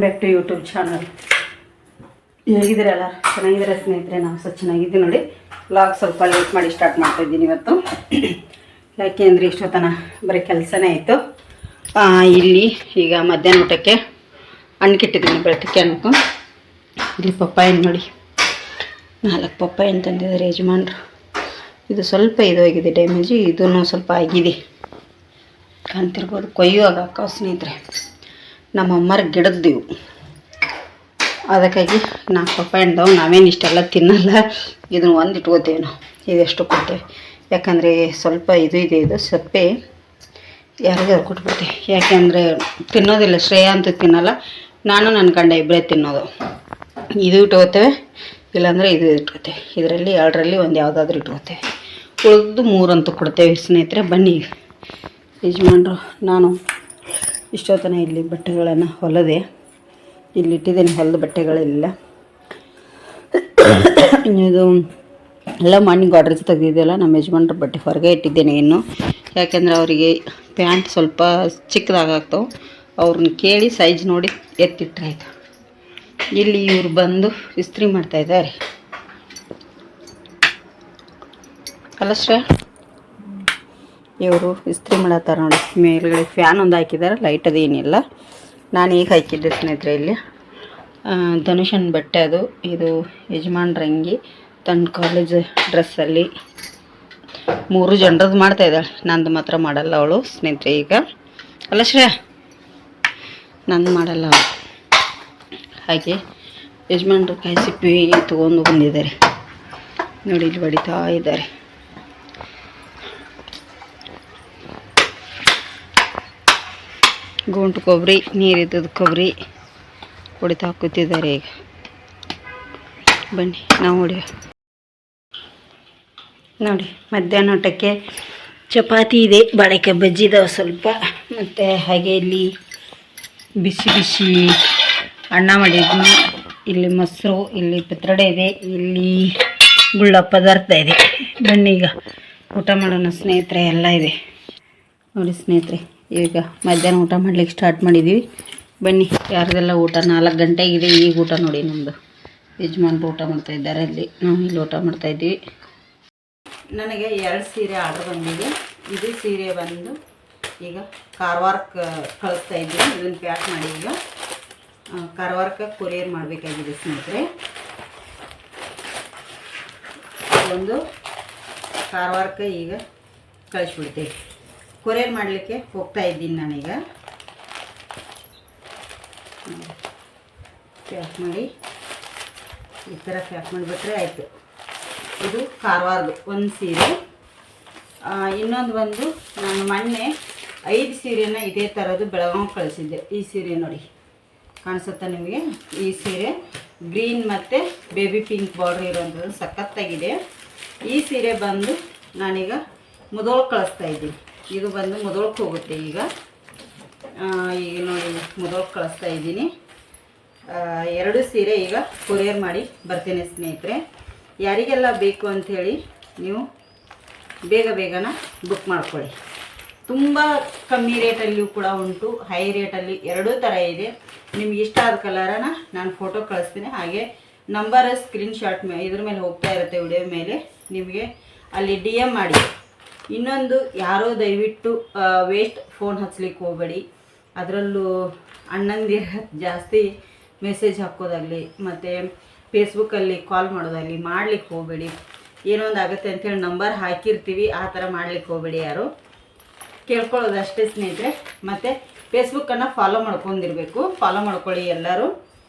Back to YouTube channel. ಹೇಗಿದ್ದೀರಲ್ಲ? ಚೆನ್ನಾಗಿದ್ದೀರಾ ಸ್ನೇಹಿತರೆ? ನಾವು ಸಹ ಚೆನ್ನಾಗಿದ್ದೀವಿ ನೋಡಿ. ವ್ಲಾಗ್ ಸ್ವಲ್ಪ ಲೇಟ್ ಮಾಡಿ ಸ್ಟಾರ್ಟ್ ಮಾಡ್ತಾ ಇದ್ದೀನಿ ಇವತ್ತು. ಯಾಕೆ ಅಂದರೆ ಇಷ್ಟೊತ್ತನ ಬರೀ ಕೆಲಸನೇ ಆಯಿತು. ಇಲ್ಲಿ ಈಗ ಮಧ್ಯಾಹ್ನ ಊಟಕ್ಕೆ ಹಣ್ಣಿಟ್ಟಿದ್ದೀನಿ, ಬೆಳಗ್ಗೆ ಅನ್ನಕ್ಕೆ. ಇಲ್ಲಿ ಪಪ್ಪಾಯ ನೋಡಿ, 4 ಪಪ್ಪಾಯ ತಂದಿದ್ದಾರೆ ಯಜಮಾನ್ರು. ಇದು ಸ್ವಲ್ಪ ಇದು ಆಗಿದೆ ಡ್ಯಾಮೇಜು, ಇದೂ ಸ್ವಲ್ಪ ಆಗಿದೆ ಕಾಣ್ತಿರ್ಬೋದು. ಕೊಯ್ಯುವಾಗ ಅಕ್ಕ ಸ್ನೇಹಿತರೆ ನಮ್ಮ ಅಮ್ಮರ ಗಿಡದ್ದಿವು, ಅದಕ್ಕಾಗಿ 4 ಪಪ್ಪಾಯ ಹಣ್ಣು. ನಾವೇನು ಇಷ್ಟೆಲ್ಲ ತಿನ್ನಲ್ಲ, ಇದನ್ನು ಒಂದು ಇಟ್ಕೋತೇವೆ ನಾವು. ಇದೆಷ್ಟು ಕೊಡ್ತೇವೆ ಯಾಕಂದರೆ ಸ್ವಲ್ಪ ಇದು ಇದೆ, ಇದು ಸಪ್ಪೆ ಯಾರಿಗಾರು ಕೊಟ್ಬಿಡ್ತೇವೆ. ಯಾಕೆಂದರೆ ತಿನ್ನೋದಿಲ್ಲ, ಶ್ರೇಯ ಅಂತ ತಿನ್ನಲ್ಲ, ನಾನು ನನ್ನ ಗಂಡ ಇಬ್ಬರೇ ತಿನ್ನೋದು. ಇದು ಇಟ್ಕೋತೇವೆ, ಇಲ್ಲಾಂದರೆ ಇದು ಇಟ್ಕೋತೇವೆ. ಇದರಲ್ಲಿ 2ರಲ್ಲಿ ಒಂದು ಯಾವುದಾದ್ರೂ ಇಟ್ಕೋತೇವೆ. ಉಳಿದು 3 ಅಂತೂ ಕೊಡ್ತೇವೆ ಸ್ನೇಹಿತರೆ. ಬನ್ನಿ, ಯಜಮಾನ್ರು ನಾನು ಇಷ್ಟೊತ್ತನ ಇಲ್ಲಿ ಬಟ್ಟೆಗಳನ್ನು ಹೊಲದೆ ಇಲ್ಲಿಟ್ಟಿದ್ದೇನೆ. ಹೊಲದ ಬಟ್ಟೆಗಳೆಲ್ಲ ಇದು ಎಲ್ಲ ಮಾರ್ನಿಂಗ್ ಆರ್ಡ್ರ್ ತೆಗೆದಿದ್ದೆಲ್ಲ ನಮ್ಮ ಯಜಮಾನ್ರ ಬಟ್ಟೆ ಹೊರಗೆ ಇಟ್ಟಿದ್ದೇನೆ ಇನ್ನು. ಯಾಕೆಂದರೆ ಅವರಿಗೆ ಪ್ಯಾಂಟ್ ಸ್ವಲ್ಪ ಚಿಕ್ಕದಾಗ್ತಾವೆ, ಅವ್ರನ್ನ ಕೇಳಿ ಸೈಜ್ ನೋಡಿ ಎತ್ತಿಟ್ರೆ ಆಯಿತು. ಇಲ್ಲಿ ಇವರು ಬಂದು ಇಸ್ತ್ರಿ ಮಾಡ್ತಾಯಿದ್ದಾರೆ ಅಲ್ಲಷ್ಟೇ. ಇವರು ಇಸ್ತ್ರಿ ಮಾಡತ್ತಾರ ನೋಡಿ. ಮೇಲ್ಗಡೆ ಫ್ಯಾನ್ ಒಂದು ಹಾಕಿದ್ದಾರೆ, ಲೈಟ್ ಅದೇನಿಲ್ಲ. ನಾನು ಈಗ ಹಾಕಿದ್ದೆ ಸ್ನೇಹಿತರೆ. ಇಲ್ಲಿ ಧನುಷನ್ ಬಟ್ಟೆ ಅದು. ಇದು ಯಜಮಾನ್ರ ಅಂಗಿ, ತನ್ನ ಕಾಲೇಜ್ ಡ್ರೆಸ್ಸಲ್ಲಿ 3 ಜನರದ್ದು ಮಾಡ್ತಾಯಿದ್ದಾಳೆ. ನಂದು ಮಾತ್ರ ಮಾಡಲ್ಲ ಅವಳು ಸ್ನೇಹಿತರೆ. ಈಗ ಅಲ್ಲ ಶ್ರೇಯ, ನಂದು ಮಾಡಲ್ಲ ಅವಳು. ಹಾಗೆ ಯಜಮಾನ್ರು ಕಾಯಿ ಸಿಪ್ಪಿ ತೊಗೊಂಡು ಬಂದಿದ್ದಾರೆ ನೋಡಿ, ಇಲ್ಲಿ ಹೊಡಿತಾ ಇದ್ದಾರೆ. ಗುಂಟು ಕೊಬ್ಬರಿ, ನೀರಿದ್ದದ ಕೊಬ್ಬರಿ ಹೊಡಿತಾ ಕೂತಿದ್ದಾರೆ. ಈಗ ಬನ್ನಿ ನಾವು ಹೊಡಿಯೋ. ನೋಡಿ, ಮಧ್ಯಾಹ್ನ ಊಟಕ್ಕೆ ಚಪಾತಿ ಇದೆ, ಬಾಳೆಕಾಯಿ ಬಜ್ಜಿ ಇದಾವೆ ಸ್ವಲ್ಪ, ಮತ್ತು ಹಾಗೆ ಇಲ್ಲಿ ಬಿಸಿ ಬಿಸಿ ಅನ್ನ ಮಾಡಿದ್ವಿ. ಇಲ್ಲಿ ಮೊಸರು, ಇಲ್ಲಿ ಪತ್ರೊಡೆ ಇದೆ, ಇಲ್ಲಿ ಗುಳ್ಳ ಪದಾರ್ಥ ಇದೆ. ಬನ್ನಿ ಈಗ ಊಟ ಮಾಡೋಣ ಸ್ನೇಹಿತರೆ. ಎಲ್ಲ ಇದೆ ನೋಡಿ ಸ್ನೇಹಿತರೆ. ಈಗ ಮಧ್ಯಾಹ್ನ ಊಟ ಮಾಡ್ಲಿಕ್ಕೆ ಸ್ಟಾರ್ಟ್ ಮಾಡಿದ್ದೀವಿ. ಬನ್ನಿ, ಯಾರ್ದೆಲ್ಲ ಊಟ 4 ಗಂಟೆಗಿದೆ ಈಗ ಊಟ ನೋಡಿ. ನಮ್ಮದು ಯಜಮಾನ್ರು ಊಟ ಮಾಡ್ತಾಯಿದ್ದಾರೆ, ಅಲ್ಲಿ ನಾವು ಇಲ್ಲಿ ಊಟ ಮಾಡ್ತಾಯಿದ್ದೀವಿ. ನನಗೆ 2 ಸೀರೆ ಆರ್ಡ್ರ್ ಬಂದಿದೆ. ಇದು ಸೀರೆ ಬಂದು ಈಗ ಕಾರವಾರಕ್ಕೆ ಕಳಿಸ್ತಾ ಇದ್ದೀನಿ. ಇದನ್ನು ಪ್ಯಾಕ್ ಮಾಡಿ ಈಗ ಕಾರವಾರಕ್ಕೆ ಕೊರಿಯರ್ ಮಾಡಬೇಕಾಗಿದೆ ಸ್ನೇಹಿತರೆ. ಒಂದು ಕಾರವಾರಕ್ಕೆ ಈಗ ಕಳಿಸ್ಬಿಡ್ತೇವೆ. ಕೊರಿಯರ್ ಮಾಡಲಿಕ್ಕೆ ಹೋಗ್ತಾ ಇದ್ದೀನಿ ನಾನೀಗ. ಪ್ಯಾಕ್ ಮಾಡಿ ಈ ಥರ ಪ್ಯಾಕ್ ಮಾಡಿಬಿಟ್ರೆ ಆಯಿತು. ಇದು ಕಾರವಾರದ್ದು ಒಂದು ಸೀರೆ. ಇನ್ನೊಂದು ಬಂದು ನಾನು ಮೊನ್ನೆ 5 ಸೀರೆನ ಇದೇ ಥರದ್ದು ಬೆಳಗಾವಿ ಕಳಿಸಿದ್ದೆ. ಈ ಸೀರೆ ನೋಡಿ, ಕಾಣಿಸುತ್ತಾ ನಿಮಗೆ? ಈ ಸೀರೆ ಗ್ರೀನ್ ಮತ್ತು ಬೇಬಿ ಪಿಂಕ್ ಬಾರ್ಡ್ರ್ ಇರೋಂಥದ್ದು ಸಖತ್ತಾಗಿದೆ. ಈ ಸೀರೆ ಬಂದು ನಾನೀಗ ಮುದೋಳಕ್ಕೆ ಕಳಿಸ್ತಾ ಇದ್ದೀನಿ. ಇದು ಬಂದು ಮುದೋಳಕ್ಕೆ ಹೋಗುತ್ತೆ ಈಗ ನೋಡಿ, ಮುದೋಳಕ್ಕೆ ಕಳಿಸ್ತಾ ಇದ್ದೀನಿ. 2 ಸೀರೆ ಈಗ ಕೊರಿಯರ್ ಮಾಡಿ ಬರ್ತೇನೆ ಸ್ನೇಹಿತರೆ. ಯಾರಿಗೆಲ್ಲ ಬೇಕು ಅಂಥೇಳಿ ನೀವು ಬೇಗನ ಬುಕ್ ಮಾಡ್ಕೊಳ್ಳಿ. ತುಂಬ ಕಮ್ಮಿ ರೇಟಲ್ಲಿಯೂ ಕೂಡ ಉಂಟು, ಹೈ ರೇಟಲ್ಲಿ, 2 ಥರ ಇದೆ. ನಿಮ್ಗೆ ಇಷ್ಟ ಆದ ಕಲರನ್ನು ನಾನು ಫೋಟೋ ಕಳಿಸ್ತೀನಿ. ಹಾಗೆ ನಂಬರ್ ಸ್ಕ್ರೀನ್ಶಾಟ್ ಇದ್ರ ಮೇಲೆ ಹೋಗ್ತಾ ಇರುತ್ತೆ ವಿಡಿಯೋ ಮೇಲೆ. ನಿಮಗೆ ಅಲ್ಲಿ DM ಮಾಡಿ. ಇನ್ನೊಂದು, ಯಾರೋ ದಯವಿಟ್ಟು ವೇಸ್ಟ್ ಫೋನ್ ಹಚ್ಚಲಿಕ್ಕೆ ಹೋಗಬೇಡಿ. ಅದರಲ್ಲೂ ಅಣ್ಣಂದಿರ ಜಾಸ್ತಿ ಮೆಸೇಜ್ ಹಾಕೋದಾಗಲಿ ಮತ್ತು ಫೇಸ್ಬುಕ್ಕಲ್ಲಿ ಕಾಲ್ ಮಾಡೋದಾಗಲಿ ಮಾಡಲಿಕ್ಕೆ ಹೋಗಬೇಡಿ. ಏನೋ ಒಂದು ಆಗುತ್ತೆ ಅಂಥೇಳಿ ನಂಬರ್ ಹಾಕಿರ್ತೀವಿ, ಆ ಥರ ಮಾಡಲಿಕ್ಕೆ ಹೋಗಬೇಡಿ. ಯಾರು ಕೇಳ್ಕೊಳ್ಳೋದು ಅಷ್ಟೇ ಸ್ನೇಹಿತರೆ. ಮತ್ತು ಫೇಸ್ಬುಕ್ಕನ್ನು ಫಾಲೋ ಮಾಡ್ಕೊಂಡಿರಬೇಕು. ಫಾಲೋ ಮಾಡ್ಕೊಳ್ಳಿ ಎಲ್ಲರೂ.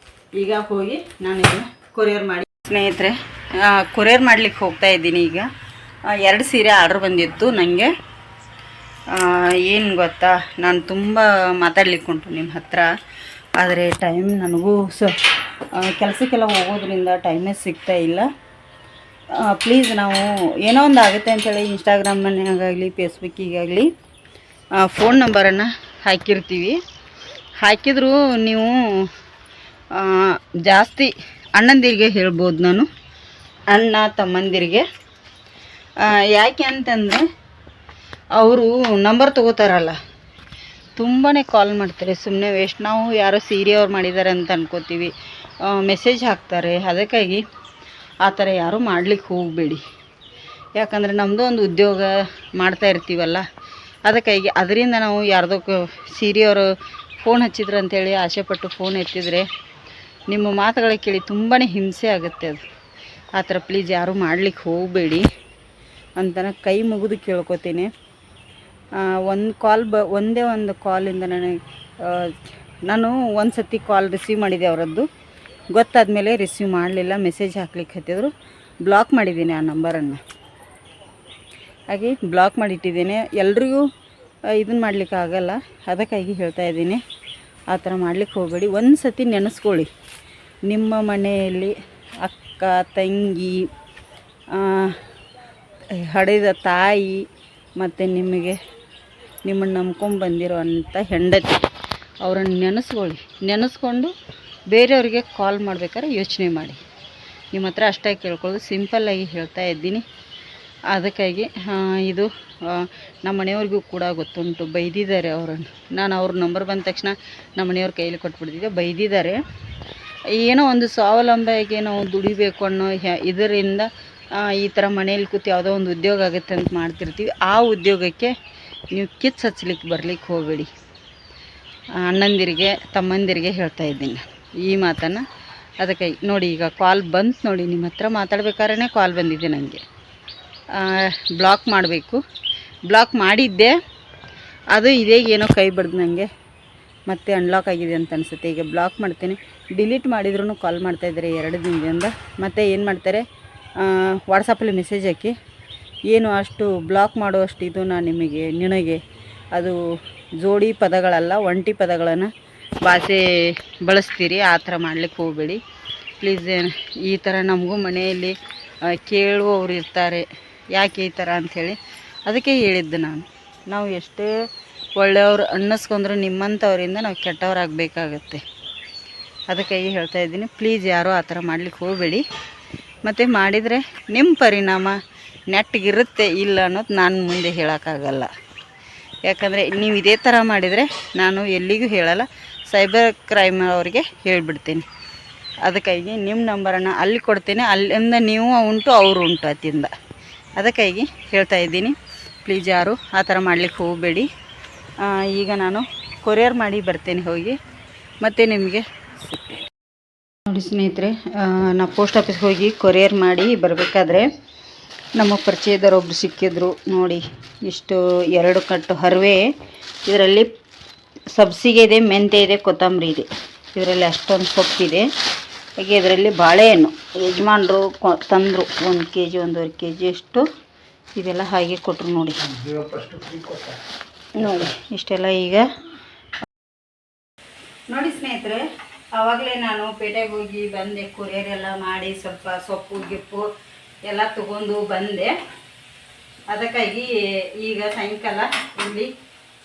ಈಗ ಹೋಗಿ ನಾನು ಇದನ್ನು ಕೊರಿಯರ್ ಮಾಡಿ ಸ್ನೇಹಿತರೆ, ಕೊರಿಯರ್ ಮಾಡಲಿಕ್ಕೆ ಹೋಗ್ತಾ ಇದ್ದೀನಿ. ಈಗ 2 ಸೀರೆ ಆರ್ಡ್ರ್ ಬಂದಿತ್ತು ನನಗೆ. ಏನು ಗೊತ್ತಾ, ನಾನು ತುಂಬ ಮಾತಾಡ್ಲಿಕ್ಕೆ ಉಂಟು ನಿಮ್ಮ ಹತ್ರ, ಆದರೆ ಟೈಮ್ ನನಗೂ ಕೆಲಸಕ್ಕೆಲ್ಲ ಹೋಗೋದ್ರಿಂದ ಟೈಮೇ ಸಿಗ್ತಾ ಇಲ್ಲ. ಪ್ಲೀಸ್, ನಾವು ಏನೋ ಒಂದು ಆಗುತ್ತೆ ಅಂಥೇಳಿ ಇನ್ಸ್ಟಾಗ್ರಾಮ್ನಾಗಾಗಲಿ ಫೇಸ್ಬುಕ್ಕಿಗಾಗಲಿ ಫೋನ್ ನಂಬರನ್ನು ಹಾಕಿರ್ತೀವಿ. ಹಾಕಿದರೂ ನೀವು ಜಾಸ್ತಿ ಅಣ್ಣಂದಿರಿಗೆ ಹೇಳ್ಬೋದು, ನಾನು ಅಣ್ಣ ತಮ್ಮಂದಿರಿಗೆ. ಯಾಕೆ ಅಂತಂದರೆ ಅವರು ನಂಬರ್ ತೊಗೋತಾರಲ್ಲ, ತುಂಬಾ ಕಾಲ್ ಮಾಡ್ತಾರೆ ಸುಮ್ಮನೆ ವೇಸ್ಟ್. ನಾವು ಯಾರೋ ಸೀರೆ ಅವ್ರು ಮಾಡಿದ್ದಾರೆ ಅಂತ ಅನ್ಕೋತೀವಿ, ಮೆಸೇಜ್ ಹಾಕ್ತಾರೆ. ಅದಕ್ಕಾಗಿ ಆ ಥರ ಯಾರೂ ಮಾಡ್ಲಿಕ್ಕೆ ಹೋಗಬೇಡಿ. ಯಾಕಂದರೆ ನಮ್ಮದು ಒಂದು ಉದ್ಯೋಗ ಮಾಡ್ತಾ ಇರ್ತೀವಲ್ಲ, ಅದಕ್ಕಾಗಿ ಅದರಿಂದ ನಾವು ಯಾರ್ದೋ ಸೀರೆಯವರು ಫೋನ್ ಹಚ್ಚಿದ್ರು ಅಂಥೇಳಿ ಆಸೆಪಟ್ಟು ಫೋನ್ ಎತ್ತಿದರೆ ನಿಮ್ಮ ಮಾತುಗಳ ಕೇಳಿ ತುಂಬಾ ಹಿಂಸೆ ಆಗುತ್ತೆ. ಅದು ಆ ಥರ ಪ್ಲೀಸ್ ಯಾರೂ ಮಾಡ್ಲಿಕ್ಕೆ ಹೋಗಬೇಡಿ ಅಂತ ಕೈ ಮುಗಿದು ಕೇಳ್ಕೊತೀನಿ. ಒಂದು ಕಾಲ್ ಒಂದೇ ಒಂದು ಕಾಲಿಂದ ನಾನು ಒಂದು ಸತಿ ಕಾಲ್ ರಿಸೀವ್ ಮಾಡಿದೆ ಅವರದ್ದು. ಗೊತ್ತಾದ ಮೇಲೆ ರಿಸೀವ್ ಮಾಡಲಿಲ್ಲ, ಮೆಸೇಜ್ ಹಾಕ್ಲಿಕ್ಕೆ ಹತ್ತಿದ್ರು. ಬ್ಲಾಕ್ ಮಾಡಿದ್ದೀನಿ ಆ ನಂಬರನ್ನು. ಹಾಗೆ ಬ್ಲಾಕ್ ಮಾಡಿಟ್ಟಿದ್ದೀನಿ. ಎಲ್ರಿಗೂ ಇದನ್ನು ಮಾಡಲಿಕ್ಕೆ ಆಗಲ್ಲ, ಅದಕ್ಕಾಗಿ ಹೇಳ್ತಾ ಇದ್ದೀನಿ ಆ ಥರ ಮಾಡ್ಲಿಕ್ಕೆ ಹೋಗಬೇಡಿ. ಒಂದು ಸತಿ ನೆನೆಸ್ಕೊಳ್ಳಿ, ನಿಮ್ಮ ಮನೆಯಲ್ಲಿ ಅಕ್ಕ ತಂಗಿ ಹಡೆದ ತಾಯಿ ಮತ್ತು ನಿಮ್ಮನ್ನು ನಂಬ್ಕೊಂಡು ಬಂದಿರೋ ಅಂಥ ಹೆಂಡತಿ ಅವರನ್ನು ನೆನೆಸ್ಕೊಂಡು ಬೇರೆಯವ್ರಿಗೆ ಕಾಲ್ ಮಾಡ್ಬೇಕಾದ್ರೆ ಯೋಚನೆ ಮಾಡಿ. ನಿಮ್ಮ ಹತ್ರ ಅಷ್ಟೇ ಕೇಳ್ಕೊಳ್ಳೋದು, ಸಿಂಪಲ್ಲಾಗಿ ಹೇಳ್ತಾ ಇದ್ದೀನಿ. ಅದಕ್ಕಾಗಿ ಇದು ನಮ್ಮ ಮನೆಯವ್ರಿಗೂ ಕೂಡ ಗೊತ್ತುಂಟು, ಬೈದಿದ್ದಾರೆ ಅವರನ್ನು. ನಾನು ಅವ್ರ ನಂಬರ್ ಬಂದ ತಕ್ಷಣ ನಮ್ಮ ಮನೆಯವ್ರ ಕೈಯಲ್ಲಿ ಕೊಟ್ಬಿಡ್ತಿದ್ದೆ. ಬೈದಿದ್ದಾರೆ. ಏನೋ ಒಂದು ಸ್ವಾವಲಂಬಿಯಾಗಿ ನಾವು ದುಡಿಬೇಕು ಅನ್ನೋ ಇದರಿಂದ ಈ ಥರ ಮನೇಲಿ ಕೂತು ಯಾವುದೋ ಒಂದು ಉದ್ಯೋಗ ಆಗುತ್ತೆ ಅಂತ ಮಾಡ್ತಿರ್ತೀವಿ. ಆ ಉದ್ಯೋಗಕ್ಕೆ ನೀವು ಕಿಚ್ಚು ಹಚ್ಲಿಕ್ಕೆ ಬರಲಿಕ್ಕೆ ಹೋಗಬೇಡಿ. ಅಣ್ಣಂದಿರಿಗೆ ತಮ್ಮಂದಿರಿಗೆ ಹೇಳ್ತಾ ಇದ್ದೀನಿ ಈ ಮಾತನ್ನು. ಅದಕ್ಕೆ ನೋಡಿ, ಈಗ ಕಾಲ್ ಬಂತು ನೋಡಿ, ನಿಮ್ಮ ಹತ್ರ ಮಾತಾಡ್ಬೇಕಾದ್ರೆ ಕಾಲ್ ಬಂದಿದೆ ನನಗೆ. ಬ್ಲಾಕ್ ಮಾಡಬೇಕು. ಬ್ಲಾಕ್ ಮಾಡಿದ್ದೆ, ಅದು ಇದೇ ಏನೋ ಕೈ ಬಡ್ದು ನನಗೆ ಮತ್ತೆ ಅನ್ಲಾಕ್ ಆಗಿದೆ ಅಂತ ಅನಿಸುತ್ತೆ. ಈಗ ಬ್ಲಾಕ್ ಮಾಡ್ತೀನಿ. ಡಿಲೀಟ್ ಮಾಡಿದ್ರೂ ಕಾಲ್ ಮಾಡ್ತಾಯಿದ್ದಾರೆ 2 ದಿನದಿಂದ. ಮತ್ತು ಏನು ಮಾಡ್ತಾರೆ, ವಾಟ್ಸಪ್ಪಲ್ಲಿ ಮೆಸೇಜ್ ಹಾಕಿ, ಏನು ಅಷ್ಟು ಬ್ಲಾಕ್ ಮಾಡುವಷ್ಟು ಇದು ನಿನಗೆ ಅದು ಜೋಡಿ ಪದಗಳಲ್ಲ, ಒಂಟಿ ಪದಗಳನ್ನು ಭಾಷೆ ಬಳಸ್ತೀರಿ. ಆ ಥರ ಮಾಡ್ಲಿಕ್ಕೆ ಹೋಗಬೇಡಿ ಪ್ಲೀಸ್. ಈ ಥರ ನಮಗೂ ಮನೆಯಲ್ಲಿ ಕೇಳುವವರು ಇರ್ತಾರೆ, ಯಾಕೆ ಈ ಥರ ಅಂಥೇಳಿ ಅದಕ್ಕೆ ಹೇಳಿದ್ದು ನಾವು ಎಷ್ಟೇ ಒಳ್ಳೆಯವ್ರು ಅನ್ನಿಸ್ಕೊಂಡ್ರೂ ನಿಮ್ಮಂಥವರಿಂದ ನಾವು ಕೆಟ್ಟವರಾಗಬೇಕಾಗತ್ತೆ. ಅದಕ್ಕಾಗಿ ಹೇಳ್ತಾ ಇದ್ದೀನಿ, ಪ್ಲೀಸ್ ಯಾರೂ ಆ ಥರ ಮಾಡ್ಲಿಕ್ಕೆ ಹೋಗಬೇಡಿ. ಮತ್ತು ಮಾಡಿದರೆ ನಿಮ್ಮ ಪರಿಣಾಮ ನೆಟ್ಟಗಿರುತ್ತೆ ಇಲ್ಲ ಅನ್ನೋದು ನಾನು ಮುಂದೆ ಹೇಳೋಕ್ಕಾಗಲ್ಲ. ಯಾಕಂದರೆ ನೀವು ಇದೇ ಥರ ಮಾಡಿದರೆ ನಾನು ಎಲ್ಲಿಗೂ ಹೇಳಲ್ಲ, ಸೈಬರ್ ಕ್ರೈಮ್ ಅವರಿಗೆ ಹೇಳಿಬಿಡ್ತೀನಿ. ಅದಕ್ಕಾಗಿ ನಿಮ್ಮ ನಂಬರನ್ನು ಅಲ್ಲಿ ಕೊಡ್ತೀನಿ, ಅಲ್ಲಿಂದ ನೀವು ಉಂಟು ಅವರು ಉಂಟು ಅತ್ತಿಂದ. ಅದಕ್ಕಾಗಿ ಹೇಳ್ತಾ ಇದ್ದೀನಿ, ಪ್ಲೀಸ್ ಯಾರು ಆ ಥರ ಮಾಡ್ಲಿಕ್ಕೆ ಹೋಗಬೇಡಿ. ಈಗ ನಾನು ಕೊರಿಯರ್ ಮಾಡಿ ಬರ್ತೇನೆ ಹೋಗಿ, ಮತ್ತು ನಿಮಗೆ ಸಿಗ್ತೇನೆ ನೋಡಿ ಸ್ನೇಹಿತರೆ. ನಾ ಪೋಸ್ಟ್ ಆಫೀಸ್ಗೆ ಹೋಗಿ ಕೊರಿಯರ್ ಮಾಡಿ ಬರಬೇಕಾದ್ರೆ ನಮ್ಮ ಪರಿಚಯದವರೊಬ್ಬರು ಸಿಕ್ಕಿದ್ರು ನೋಡಿ. ಇಷ್ಟು 2 ಕಟ್ಟು ಹರಿವೆ, ಇದರಲ್ಲಿ ಸಬ್ಸಿಗೆ ಇದೆ, ಮೆಂತ್ಯ ಇದೆ, ಕೊತ್ತಂಬರಿ ಇದೆ. ಇದರಲ್ಲಿ ಅಷ್ಟೊಂದು ಸೊಪ್ಪಿದೆ. ಹಾಗೆ ಇದರಲ್ಲಿ ಬಾಳೆಹಣ್ಣು ಯಜಮಾನರು ತಂದರು 1 kg 1.5 kg ಅಷ್ಟು. ಇದೆಲ್ಲ ಹಾಗೆ ಕೊಟ್ಟರು ನೋಡಿ. ಇಷ್ಟೆಲ್ಲ ಈಗ ನೋಡಿ ಸ್ನೇಹಿತರೆ. ಆವಾಗಲೇ ನಾನು ಪೇಟೆಗೆ ಹೋಗಿ ಬಂದೆ, ಕೊರಿಯರ್ ಎಲ್ಲ ಮಾಡಿ ಸ್ವಲ್ಪ ಸೊಪ್ಪು ಗಿಪ್ಪು ಎಲ್ಲ ತಗೊಂಡು ಬಂದೆ. ಅದಕ್ಕಾಗಿ ಈಗ ಸಾಯಂಕಾಲ ಇಲ್ಲಿ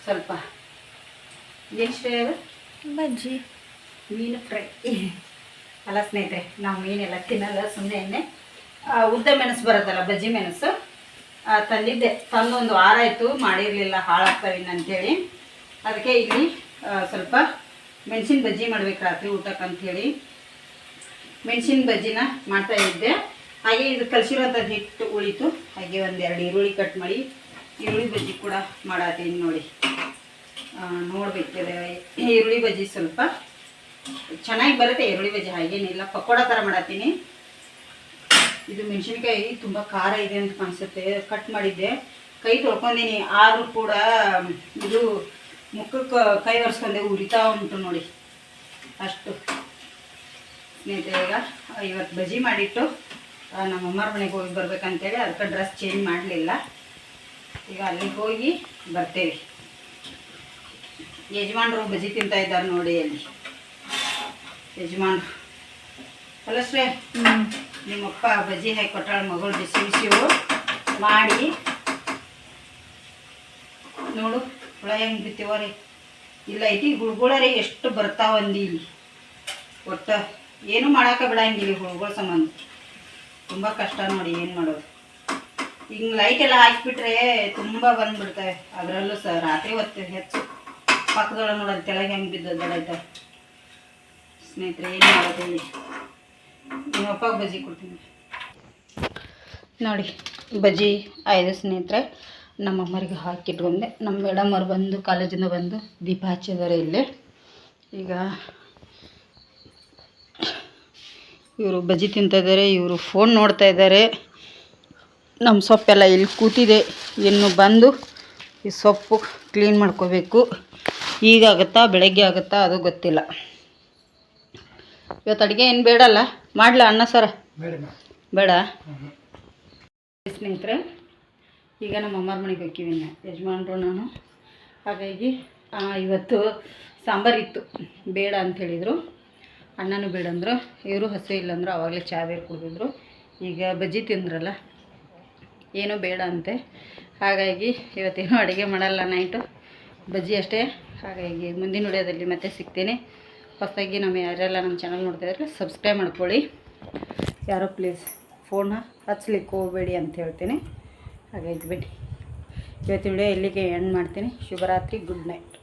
ಸ್ವಲ್ಪ ಎಷ್ಟು ಬಜ್ಜಿ ಮೀನು ಫ್ರೈ ಅಲ್ಲ ಸ್ನೇಹಿತರೆ, ನಾವು ಮೀನೆಲ್ಲ ತಿನ್ನಲ್ಲ, ಸುಮ್ಮನೆ ಉದ್ದ ಮೆಣಸು ಬರುತ್ತಲ್ಲ, ಬಜ್ಜಿ ಮೆಣಸು ತಂದಿದ್ದೆ. ತಂದು 1 ವಾರ ಆಯಿತು, ಮಾಡಿರಲಿಲ್ಲ, ಹಾಳಾಗ್ತವೆ ಅಂಥೇಳಿ. ಅದಕ್ಕೆ ಇಲ್ಲಿ ಸ್ವಲ್ಪ ಮೆಣಸಿನ ಬಜ್ಜಿ ಮಾಡ್ಬೇಕು ರಾತ್ರಿ ಊಟಕ್ಕೆ ಅಂಥೇಳಿ ಮೆಣಸಿನ ಬಜ್ಜಿನ ಮಾಡ್ತಾಯಿದ್ದೆ. ಹಾಗೆ ಇದು ಕಲಸಿರೋಂಥದ್ದು ಹಿಟ್ಟು ಉಳಿತು. ಹಾಗೆ 1-2 ಈರುಳ್ಳಿ ಕಟ್ ಮಾಡಿ ಈರುಳ್ಳಿ ಬಜ್ಜಿ ಕೂಡ ಮಾಡತ್ತೀನಿ ನೋಡಿ. ನೋಡಬೇಕಿದೆ ಈರುಳ್ಳಿ ಬಜ್ಜಿ ಸ್ವಲ್ಪ ಚೆನ್ನಾಗಿ ಬರುತ್ತೆ. ಈರುಳ್ಳಿ ಬಜ್ಜಿ ಹಾಗೇನಿಲ್ಲ, ಪಕೋಡ ಥರ ಮಾಡತ್ತೀನಿ. ಇದು ಮೆಣಸಿನ್ಕಾಯಿ ತುಂಬ ಖಾರ ಇದೆ ಅಂತ ಅನಿಸುತ್ತೆ. ಕಟ್ ಮಾಡಿದ್ದೆ, ಕೈ ತೊಳ್ಕೊಂಡೀನಿ, ಆದರೂ ಕೂಡ ಇದು ಮುಖಕ್ಕೆ ಕೈ ಒರೆಸ್ಕೊಂಡೆ, ಉರಿತಾ ಉಂಟು ನೋಡಿ ಅಷ್ಟು ಸ್ನೇಹಿತರೆ. ಈಗ ಇವತ್ತು ಬಜ್ಜಿ ಮಾಡಿಟ್ಟು ನಮ್ಮ ಅಮ್ಮರ ಮನೆಗೆ ಹೋಗಿ ಬರ್ಬೇಕಂತೇಳಿ ಅದಕ್ಕೆ ಡ್ರೆಸ್ ಚೇಂಜ್ ಮಾಡಲಿಲ್ಲ. ಈಗ ಅಲ್ಲಿಗೆ ಹೋಗಿ ಬರ್ತೇವೆ. ಯಜಮಾನ್ರು ಬಜ್ಜಿ ತಿಂತಾ ಇದ್ದಾರೆ ನೋಡಿ ಅಲ್ಲಿ ಯಜಮಾನ್ರು. ಅಲ್ಲಷ್ಟೇ ನಿಮ್ಮಪ್ಪ ಬಜ್ಜಿ ಹಾಕಿ ಕೊಟ್ಟಾಳ ಮಗಳು, ಬಿಸಿ ಬಿಸಿವು ಮಾಡಿ ನೋಡು. ಹುಳ ಹೆಂಗೆ ಬಿತ್ತಿವರಿ ಇಲ್ಲ ಐತಿ, ಹುಳುಗಳರಿ ಎಷ್ಟು ಬರ್ತಾವಂದಿ ಇಲ್ಲಿ. ಒಟ್ಟು ಏನೂ ಮಾಡೋಕೆ ಬಿಡಂಗಿಲ್ಲ ಹುಳುಗಳ ಸಂಬಂಧ. ತುಂಬ ಕಷ್ಟ ನೋಡಿ, ಏನು ಮಾಡೋದು. ಹಿಂಗೆ ಲೈಟ್ ಎಲ್ಲ ಹಾಕಿಬಿಟ್ರೆ ತುಂಬ ಬಂದುಬಿಡ್ತವೆ. ಅದರಲ್ಲೂ ರಾತ್ರಿ ಹೊತ್ತು ಹೆಚ್ಚು ಪಕ್ಕದೊಳಗೆ ನೋಡೋದು ಕೆಳಗೆ ಹೆಂಗೆ ಬಿದ್ದದ್ದಾಯ್ತ ಸ್ನೇಹಿತರೆ. ಏನು ಮಾಡೋದು ಹೇಳಿ, ನಿಮ್ಮ ಅಪ್ಪಗೆ ಬಜ್ಜಿ ಕೊಡ್ತೀನಿ ನೋಡಿ. ಬಜ್ಜಿ ಆಯ್ತು ಸ್ನೇಹಿತರೆ. ನಮ್ಮ ಅಮ್ಮರಿಗೆ ಹಾಕಿಟ್ಕೊಂಡೆ. ನಮ್ಮ ಮೇಡಮ್ ಅವ್ರು ಬಂದು ಕಾಲೇಜಿಂದ ಬಂದು ದೀಪ ಹಚ್ಚಿದ್ದಾರೆ ಇಲ್ಲೇ. ಈಗ ಇವರು ಬಜ್ಜಿ ತಿಂತಾಯಿದ್ದಾರೆ, ಇವರು ಫೋನ್ ನೋಡ್ತಾ ಇದ್ದಾರೆ. ನಮ್ಮ ಸೊಪ್ಪೆಲ್ಲ ಇಲ್ಲಿ ಕೂತಿದೆ, ಇನ್ನು ಬಂದು ಈ ಸೊಪ್ಪು ಕ್ಲೀನ್ ಮಾಡ್ಕೋಬೇಕು. ಈಗಾಗುತ್ತಾ ಬೆಳಗ್ಗೆ ಆಗುತ್ತಾ ಅದು ಗೊತ್ತಿಲ್ಲ. ಇವತ್ತು ಅಡುಗೆ ಏನು ಬೇಡಲ್ಲ, ಮಾಡಲ ಅನ್ನ ಸಾರ? ಬೇಡ ಸ್ನೇಹಿತರೆ. ಈಗ ನಮ್ಮ ಅಮ್ಮರ ಮನೆಗೆ ಹೋಗ್ತೀವಿ, ಯಜಮಾನ್ರು ನಾನು. ಹಾಗಾಗಿ ಇವತ್ತು ಸಾಂಬಾರಿತ್ತು, ಬೇಡ ಅಂಥೇಳಿದರು. ಅಣ್ಣನೂ ಬೇಡ ಅಂದರು, ಇವರು ಹಸು ಇಲ್ಲಂದ್ರು ಆವಾಗಲೇ ಚಹಾ ಬೇರೆ ಕುಡಿದಿದ್ರು. ಈಗ ಬಜ್ಜಿ ತಿಂದ್ರಲ್ಲ, ಏನೂ ಬೇಡ ಅಂತೆ. ಹಾಗಾಗಿ ಇವತ್ತೇನೂ ಅಡುಗೆ ಮಾಡಲ್ಲ, ನೈಟು ಬಜ್ಜಿ ಅಷ್ಟೇ. ಹಾಗಾಗಿ ಮುಂದಿನ ವಿಡಿಯೋದಲ್ಲಿ ಮತ್ತೆ ಸಿಗ್ತೀನಿ. ಹೊಸದಾಗಿ ಯಾರೆಲ್ಲ ನಮ್ಮ ಚಾನಲ್ ನೋಡ್ತಾ ಇದ್ರೆ ಸಬ್ಸ್ಕ್ರೈಬ್ ಮಾಡ್ಕೊಳ್ಳಿ. ಯಾರೋ ಪ್ಲೀಸ್ ಫೋನ್ನ ಹಚ್ಲಿಕ್ಕೆ ಹೋಗಬೇಡಿ ಅಂತ ಹೇಳ್ತೀನಿ. ಹಾಗಾಗಿ ಬಿಡಿ, ಇವತ್ತು ವಿಡಿಯೋ ಇಲ್ಲಿಗೆ ಎಂಡ್ ಮಾಡ್ತೀನಿ. ಶುಭರಾತ್ರಿ, ಗುಡ್ ನೈಟ್.